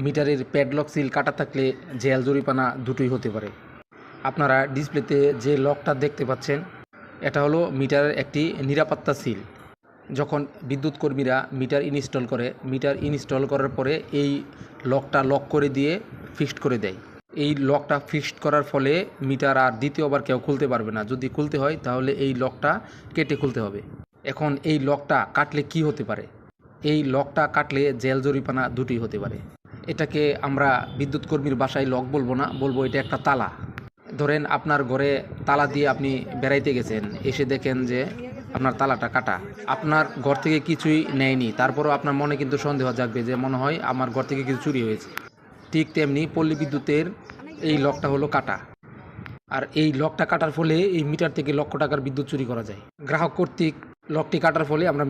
মিটারের padlock seal কাটা থাকলে জেল জরিমানা দুটোই হতে পারে। আপনারা ডিসপ্লেতে যে লকটা দেখতে পাচ্ছেন, এটা হলো মিটারের একটি নিরাপত্তা সিল। যখন বিদ্যুৎ কর্মীরা মিটার ইনস্টল করার পরে এই লকটা লক করে দিয়ে ফিক্সড করে দেয়। এই লকটা ফিক্সড করার ফলে মিটার আর দ্বিতীয়বার কেউ খুলতে পারবে না। যদি খুলতে হয় তাহলে এই লকটা কেটে খুলতে হবে। এখন এই লকটা কাটলে কি হতে পারে? এই লকটা কাটলে জেল জরিমানা দুটোই হতে পারে। এটাকে আমরা বিদ্যুৎ কর্মীর বাসায় লক বলবো না, বলবো এটা একটা তালা। ধরেন আপনার ঘরে তালা দিয়ে আপনি বেড়াইতে গেছেন, এসে দেখেন যে আপনার তালাটা কাটা। আপনার ঘর থেকে কিছুই নেয়নি, তারপরও আপনার মনে কিন্তু সন্দেহ জাগবে যে মনে হয় আমার ঘর থেকে কিছু চুরি হয়েছে। ঠিক তেমনি পল্লী বিদ্যুতের এই লকটা হলো কাটা। আর এই লকটা কাটার ফলে এই মিটার থেকে লক্ষ টাকার বিদ্যুৎ চুরি করা যায়। গ্রাহক কর্তৃক লকটি কাটার ফলে আমরা